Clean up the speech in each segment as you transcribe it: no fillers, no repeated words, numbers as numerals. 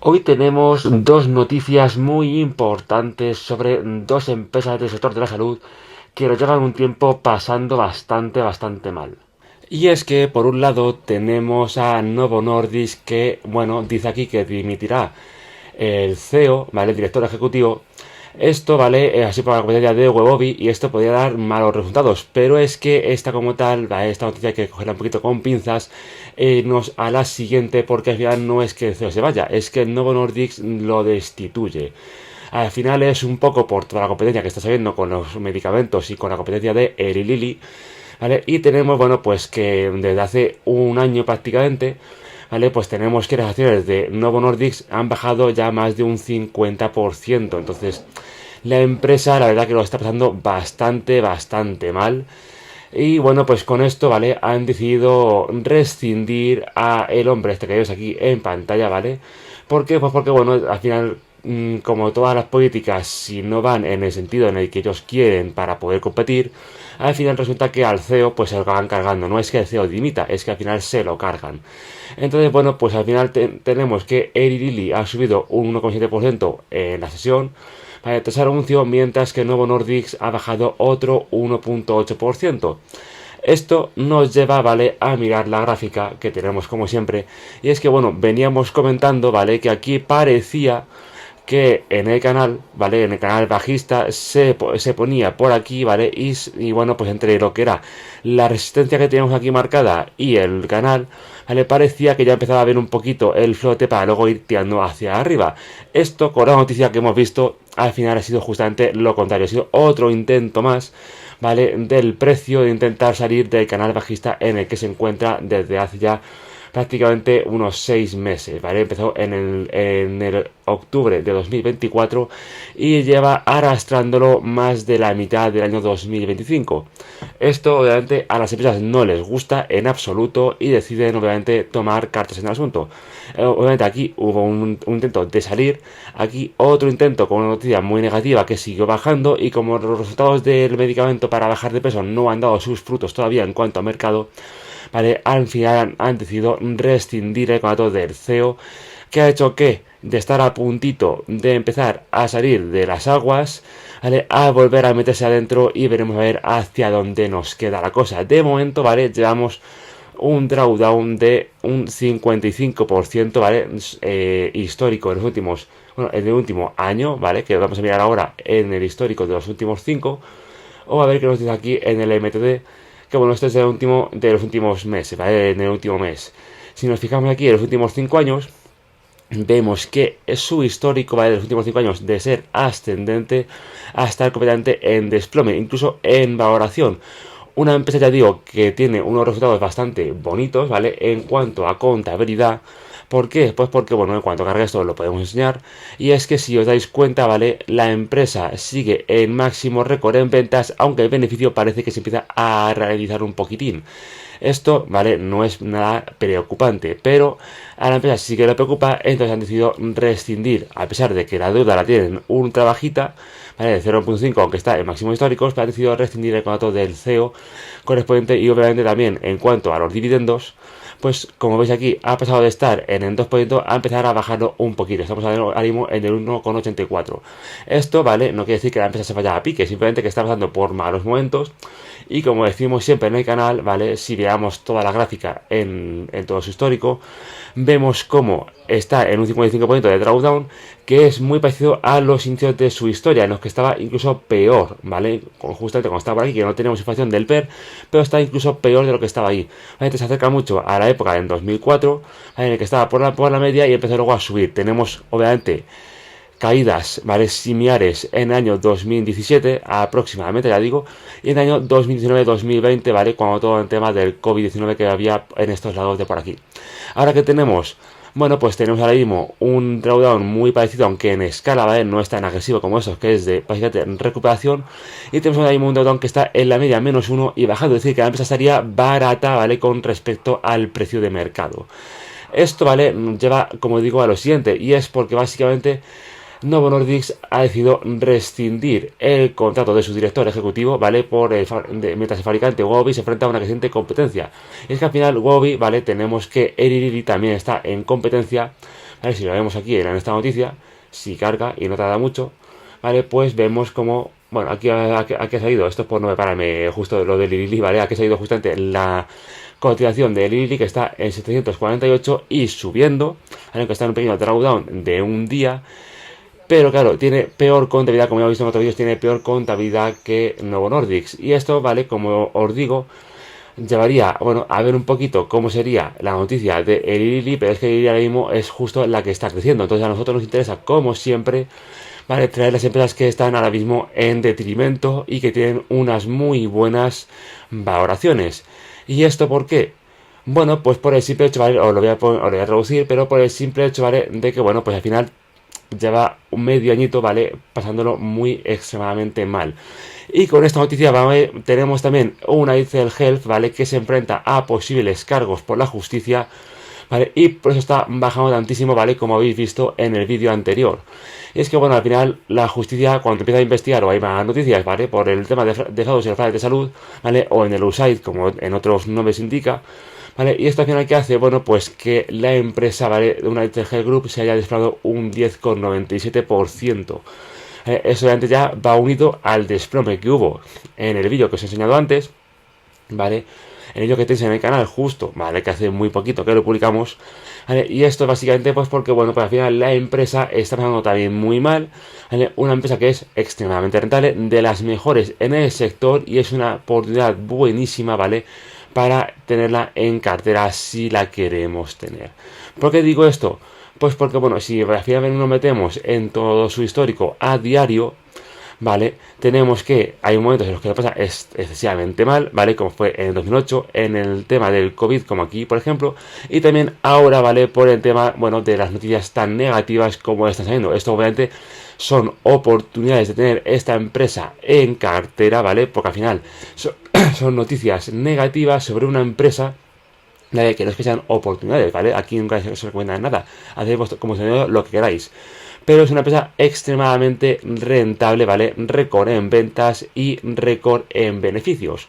Hoy tenemos dos noticias muy importantes sobre dos empresas del sector de la salud que lo llevan un tiempo pasando bastante mal. Y es que, por un lado, tenemos a Novo Nordisk que, bueno, dice aquí que dimitirá el CEO, ¿vale? El director ejecutivo. Esto, ¿vale? Es así por la competencia de Wegovy y esto podría dar malos resultados. Pero es que esta como tal, ¿vale? Esta noticia hay que cogerla un poquito con pinzas, nos a la siguiente, porque al final no es que el CEO se vaya, es que el Novo Nordisk lo destituye. Al final es un poco por toda la competencia que está saliendo con los medicamentos y con la competencia de Eli Lilly, ¿vale? Y tenemos, bueno, pues que desde hace un año prácticamente, ¿vale? Pues tenemos que las acciones de Novo Nordisk han bajado ya más de un 50%. Entonces, la empresa, la verdad que lo está pasando bastante mal. Y bueno, pues con esto, ¿vale? Han decidido rescindir a el hombre este que veis aquí en pantalla, ¿vale? ¿Por qué? Pues porque, bueno, al final, como todas las políticas, si no van en el sentido en el que ellos quieren para poder competir, al final resulta que al CEO pues se lo acaban cargando. No es que el CEO dimita, es que al final se lo cargan. Entonces, bueno, pues al final tenemos que Eli Lilly ha subido un 1,7% en la sesión para tras anuncio, mientras que Novo Nordisk ha bajado otro 1,8%. Esto nos lleva, ¿vale?, a mirar la gráfica que tenemos como siempre. Y es que, bueno, veníamos comentando, ¿vale?, que aquí parecía que en el canal, ¿vale?, en el canal bajista se ponía por aquí, ¿vale? Y bueno, pues entre lo que era la resistencia que teníamos aquí marcada y el canal, ¿vale?, parecía que ya empezaba a ver un poquito el flote para luego ir tirando hacia arriba. Esto, con la noticia que hemos visto, al final ha sido justamente lo contrario. Ha sido otro intento más, ¿vale?, del precio de intentar salir del canal bajista en el que se encuentra desde hace ya prácticamente unos 6 meses, ¿vale? Empezó en el octubre de 2024 y lleva arrastrándolo más de la mitad del año 2025. Esto obviamente a las empresas no les gusta en absoluto y deciden obviamente tomar cartas en el asunto. Obviamente aquí hubo un intento de salir, aquí otro intento con una noticia muy negativa que siguió bajando, y como los resultados del medicamento para bajar de peso no han dado sus frutos todavía en cuanto a mercado, ¿vale?, al final han decidido rescindir el contrato del CEO, que ha hecho que de estar a puntito de empezar a salir de las aguas, ¿vale?, a volver a meterse adentro, y veremos a ver hacia dónde nos queda la cosa. De momento, ¿vale?, llevamos un drawdown de un 55%, ¿vale?, histórico en los últimos, bueno, en el último año, ¿vale?, que vamos a mirar ahora en el histórico de los últimos 5, o a ver qué nos dice aquí en el MTD, que bueno, este es el último de los últimos meses, ¿vale?, en el último mes. Si nos fijamos aquí en los últimos 5 años, vemos que es su histórico, ¿vale?, de los últimos 5 años de ser ascendente a estar completamente en desplome, incluso en valoración. Una empresa, ya digo, que tiene unos resultados bastante bonitos, ¿vale?, en cuanto a contabilidad. ¿Por qué? Pues porque, bueno, en cuanto cargue esto lo podemos enseñar. Y es que si os dais cuenta, ¿vale?, la empresa sigue en máximo récord en ventas, aunque el beneficio parece que se empieza a realizar un poquitín. Esto, ¿vale?, no es nada preocupante, pero a la empresa sí que le preocupa, entonces han decidido rescindir, a pesar de que la deuda la tienen ultra bajita, ¿vale?, de 0,5, aunque está en máximos históricos, pero han decidido rescindir el contrato del CEO correspondiente. Y obviamente también en cuanto a los dividendos, pues como veis aquí, ha pasado de estar en el 2% a empezar a bajarlo un poquito. Estamos ahora mismo en el 1,84. Esto, ¿vale?, no quiere decir que la empresa se vaya a pique, simplemente que está pasando por malos momentos. Y como decimos siempre en el canal, ¿vale?, si veamos toda la gráfica en todo su histórico, vemos cómo está en un 55% de drawdown, que es muy parecido a los inicios de su historia, en los que estaba incluso peor, ¿vale? Justamente cuando estaba por aquí, que no tenemos información del PER, pero está incluso peor de lo que estaba ahí. ¿Vale? Se acerca mucho a la época en 2004, ¿vale?, en el que estaba por la media y empezó luego a subir. Tenemos, obviamente, caídas, ¿vale?, similares en el año 2017 aproximadamente, ya digo, y en el año 2019-2020, ¿vale?, cuando todo el tema del COVID-19 que había en estos lados de por aquí. Ahora que tenemos, bueno, pues tenemos ahora mismo un drawdown muy parecido, aunque en escala, ¿vale?, no es tan agresivo como esos, que es de básicamente recuperación, y tenemos ahora mismo un drawdown que está en la media -1 y bajando, es decir, que la empresa estaría barata, ¿vale?, con respecto al precio de mercado. Esto, ¿vale?, lleva, como digo, a lo siguiente, y es porque básicamente Novo Nordisk ha decidido rescindir el contrato de su director ejecutivo, ¿vale?, mientras el fabricante Wegovy se enfrenta a una creciente competencia. Y es que al final Wegovy, ¿vale?, tenemos que Eli Lilly también está en competencia, A ver si lo vemos aquí en esta noticia, si carga y no tarda mucho, ¿vale? Pues vemos como, bueno, aquí ha salido, esto es por no prepararme justo lo de Lili, ¿vale? Aquí ha salido justamente la cotización de Lili, que está en 748 y subiendo, ¿vale? Que está en un pequeño drawdown de un día. Pero claro, tiene peor contabilidad, como ya he visto en otros vídeos, tiene peor contabilidad que Novo Nordisk. Y esto, ¿vale? Como os digo, llevaría, bueno, a ver un poquito cómo sería la noticia de el Lili, pero es que el Lili ahora mismo es justo la que está creciendo. Entonces a nosotros nos interesa, como siempre, ¿vale? Traer las empresas que están ahora mismo en detrimento y que tienen unas muy buenas valoraciones. ¿Y esto por qué? Bueno, pues por el simple hecho, ¿vale? Os lo voy a traducir, pero por el simple hecho, ¿vale? De que, bueno, pues al final lleva un medio añito, ¿vale? Pasándolo muy extremadamente mal. Y con esta noticia, ¿vale? Tenemos también una Itzel Health, ¿vale? Que se enfrenta a posibles cargos por la justicia, ¿vale? Y por eso está bajando tantísimo, ¿vale? Como habéis visto en el vídeo anterior. Y es que, bueno, al final la justicia, cuando empieza a investigar o hay más noticias, ¿vale? Por el tema de fraudes y el fraude de salud, ¿vale? O en el USAID, como en otros nombres indica, ¿vale? Y esto al final, ¿qué hace? Bueno, pues que la empresa, ¿vale? De una ITG Group se haya desplomado un 10,97%. Eso obviamente ya va unido al desplome que hubo en el vídeo que os he enseñado antes, ¿vale? El vídeo que tenéis en el canal justo, ¿vale? Que hace muy poquito que lo publicamos, ¿vale? Y esto básicamente pues porque, bueno, pues al final la empresa está pasando también muy mal, ¿vale? Una empresa que es extremadamente rentable, de las mejores en el sector y es una oportunidad buenísima, ¿vale? Para tenerla en cartera si la queremos tener. ¿Por qué digo esto? Pues porque, bueno, si al final nos metemos en todo su histórico a diario, ¿vale? Tenemos que hay momentos en los que lo pasa excesivamente mal, ¿vale? Como fue en 2008, en el tema del COVID, como aquí, por ejemplo, y también ahora, ¿vale? Por el tema, bueno, de las noticias tan negativas como están saliendo. Esto, obviamente, son oportunidades de tener esta empresa en cartera, ¿vale? Porque al final son noticias negativas sobre una empresa, ¿vale? Que no es que sean oportunidades, ¿vale? Aquí nunca se recomienda nada. Hacéis como se lo que queráis. Pero es una empresa extremadamente rentable, ¿vale? Récord en ventas y récord en beneficios.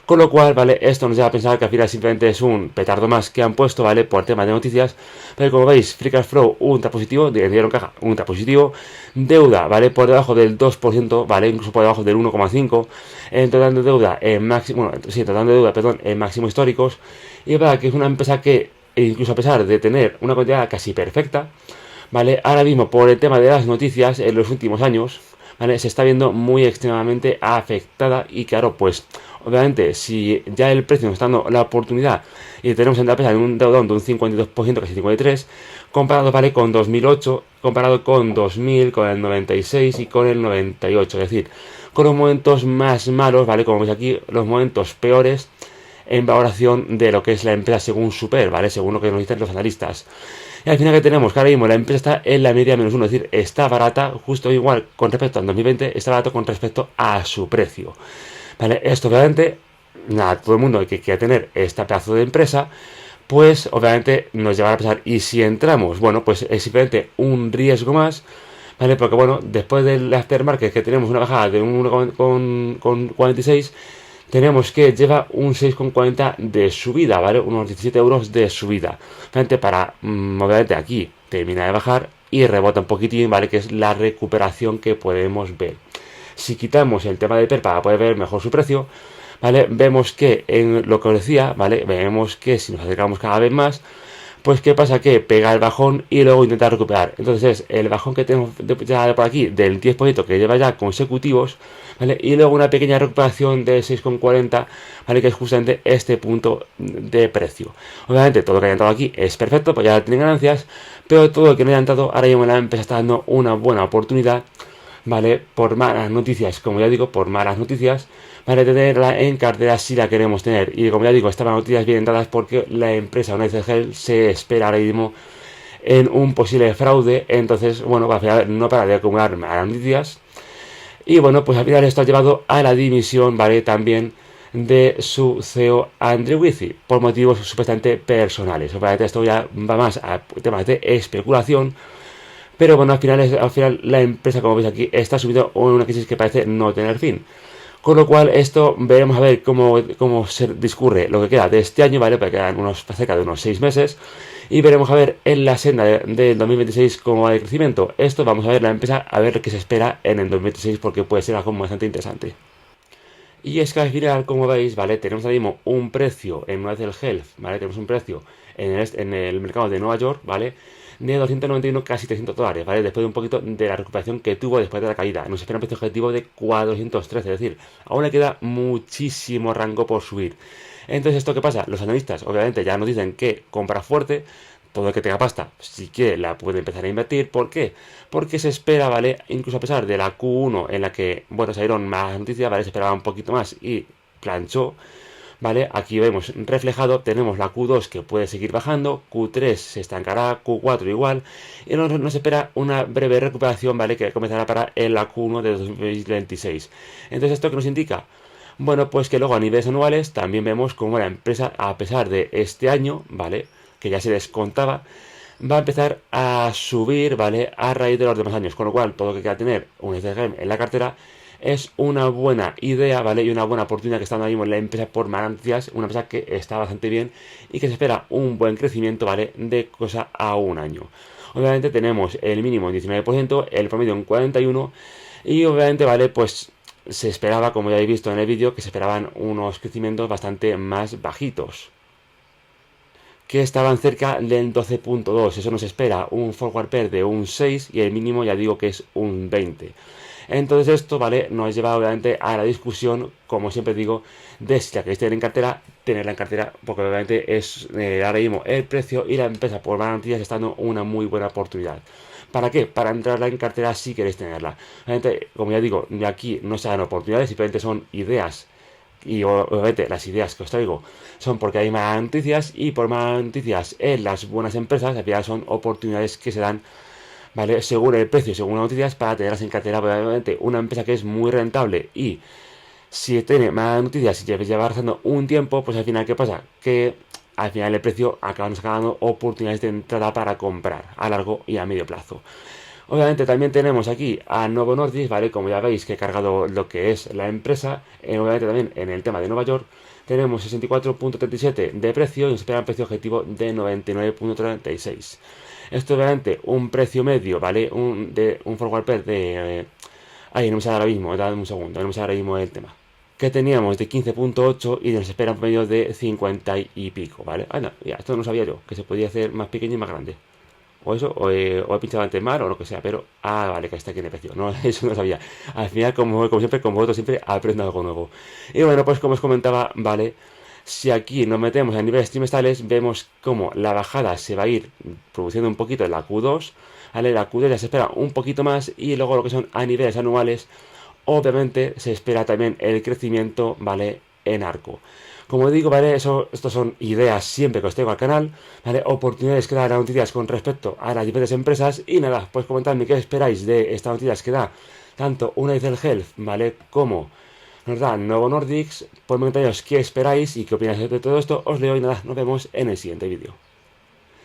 Con lo cual, ¿vale? Esto nos lleva a pensar que al final simplemente es un petardo más que han puesto, ¿vale? Por tema de noticias. Pero como veis, Free Cash Flow, ultra positivo, dinero en caja, ultra positivo. Deuda, ¿vale? Por debajo del 2%, ¿vale? Incluso por debajo del 1,5%. En total de deuda en máximo, bueno, sí, total de deuda, perdón, en máximos históricos. Y es verdad que es una empresa que, incluso a pesar de tener una cantidad casi perfecta, ¿vale? Ahora mismo, por el tema de las noticias, en los últimos años, ¿vale? Se está viendo muy extremadamente afectada y claro, pues, obviamente, si ya el precio nos está dando la oportunidad y tenemos en la empresa en un deudón de un 52%, casi 53%, comparado, ¿vale? Con 2008, comparado con 2000, con el 96 y con el 98, es decir, con los momentos más malos, ¿vale? Como veis aquí, los momentos peores en valoración de lo que es la empresa según Super, ¿vale? Según lo que nos dicen los analistas. Y al final que tenemos que ahora mismo la empresa está en la media menos 1, es decir, está barata, justo igual con respecto al 2020, está barato con respecto a su precio. ¿Vale? Esto obviamente, nada, todo el mundo que quiera tener este pedazo de empresa, pues obviamente nos llevará a pensar, ¿y si entramos? Bueno, pues es simplemente un riesgo más, ¿vale? Porque bueno, después del aftermarket que tenemos una bajada de un 1,46, tenemos que lleva un 6,40 de subida, ¿vale? Unos 17 euros de subida. Obviamente para, obviamente aquí termina de bajar y rebota un poquitín, ¿vale? Que es la recuperación que podemos ver. Si quitamos el tema de PER para poder ver mejor su precio, ¿vale? Vemos que en lo que os decía, ¿vale? Vemos que si nos acercamos cada vez más, pues qué pasa, que pega el bajón y luego intenta recuperar. Entonces el bajón que tenemos ya por aquí del 10% que lleva ya consecutivos, ¿vale? Y luego una pequeña recuperación de 6,40, ¿vale? Que es justamente este punto de precio. Obviamente todo lo que haya entrado aquí es perfecto, pues ya tienen ganancias, pero todo lo que no haya entrado, ahora mismo la empresa está dando una buena oportunidad, ¿vale? Por malas noticias, como ya digo, por malas noticias, ¿vale? Tenerla en cartera si la queremos tener. Y como ya digo, estas noticias vienen dadas porque la empresa, una Gel, se espera ahora mismo en un posible fraude. Entonces, bueno, al final no para de acumular malas noticias. Y bueno, pues al final esto ha llevado a la dimisión, ¿vale? También de su CEO Andrew Withy, por motivos supuestamente personales. Obviamente esto ya va más a temas de especulación. Pero bueno, al final la empresa, como veis aquí, está subiendo en una crisis que parece no tener fin. Con lo cual, esto veremos a ver cómo se discurre lo que queda de este año, ¿vale? Porque quedan cerca de unos 6 meses. Y veremos a ver en la senda del 2026 cómo va el crecimiento. Esto vamos a ver la empresa, a ver qué se espera en el 2026 porque puede ser algo bastante interesante. Y es que al final, como veis, ¿vale? Tenemos ahora mismo un precio en una del Health, ¿vale? Tenemos un precio en el mercado de Nueva York, ¿vale? De 291, casi $300, ¿vale? Después de un poquito de la recuperación que tuvo después de la caída. Nos espera un precio objetivo de 413, es decir, aún le queda muchísimo rango por subir. Entonces, ¿esto qué pasa? Los analistas, obviamente, ya nos dicen que compra fuerte, todo el que tenga pasta, si quiere, la puede empezar a invertir. ¿Por qué? Porque se espera, ¿vale? Incluso a pesar de la Q1 en la que, bueno, salieron más noticias, ¿vale? Se esperaba un poquito más y planchó, ¿vale? Aquí vemos reflejado, tenemos la Q2 que puede seguir bajando, Q3 se estancará, Q4 igual, y nos espera una breve recuperación, ¿vale? Que comenzará para en la Q1 de 2026. Entonces, ¿esto qué nos indica? Bueno, pues que luego a niveles anuales también vemos como la empresa, a pesar de este año, ¿vale? Que ya se descontaba, va a empezar a subir, ¿vale? A raíz de los demás años. Con lo cual, todo lo que quiera tener un ETFM en la cartera es una buena idea, ¿vale? Y una buena oportunidad que está ahora mismo en la empresa por Manantias, una empresa que está bastante bien y que se espera un buen crecimiento, ¿vale? De cosa a un año. Obviamente tenemos el mínimo en 19%, el promedio en 41%, y obviamente, ¿vale? Pues se esperaba, como ya habéis visto en el vídeo, que se esperaban unos crecimientos bastante más bajitos, que estaban cerca del 12.2. Eso nos espera un forward pair de un 6 y el mínimo ya digo que es un 20. Entonces esto, ¿vale? Nos lleva obviamente a la discusión, como siempre digo, de si la queréis tener en cartera, tenerla en cartera, porque obviamente es ahora mismo el precio y la empresa por garantías está dando una muy buena oportunidad. ¿Para qué? Para entrarla en cartera si queréis tenerla. Obviamente, como ya digo, de aquí no se dan oportunidades, simplemente son ideas. Y obviamente las ideas que os traigo son porque hay más noticias, y por más noticias en las buenas empresas al final son oportunidades que se dan, ¿vale? Según el precio, según las noticias, para tenerlas en cartera. Obviamente una empresa que es muy rentable y si tiene más noticias y lleva avanzando un tiempo, pues al final ¿qué pasa? Que al final el precio acaba sacando oportunidades de entrada para comprar a largo y a medio plazo. Obviamente también tenemos aquí a Novo Nordisk, ¿vale? Como ya veis que he cargado lo que es la empresa. Obviamente también en el tema de Nueva York tenemos 64.37 de precio y nos espera un precio objetivo de 99.36. Esto obviamente un precio medio, ¿vale? Un forward pair de... no me sale ahora mismo, dame un segundo, no me sale ahora mismo el tema. Que teníamos de 15.8 y nos espera un medio de 50 y pico, ¿vale? No, ya, esto no sabía yo, que se podía hacer más pequeño y más grande. O eso, o he pinchado antes mal o lo que sea, pero... vale, que está aquí en el precio. No, eso no sabía. Al final, como siempre, como vosotros siempre, aprendo algo nuevo. Y bueno, pues como os comentaba, vale, si aquí nos metemos a niveles trimestrales, vemos como la bajada se va a ir produciendo un poquito en la Q2, ¿vale? La Q2 ya se espera un poquito más, y luego lo que son a niveles anuales, obviamente se espera también el crecimiento, ¿vale? En arco. Como digo, ¿vale? Estos son ideas siempre que os traigo al canal, ¿vale? Oportunidades que dan noticias con respecto a las diferentes empresas. Y nada, pues comentadme qué esperáis de estas noticias que da tanto una del Health, ¿vale? Como nos da Novo Nordisk. Por comentarios qué esperáis y qué opináis de todo esto. Os leo y nada, nos vemos en el siguiente vídeo.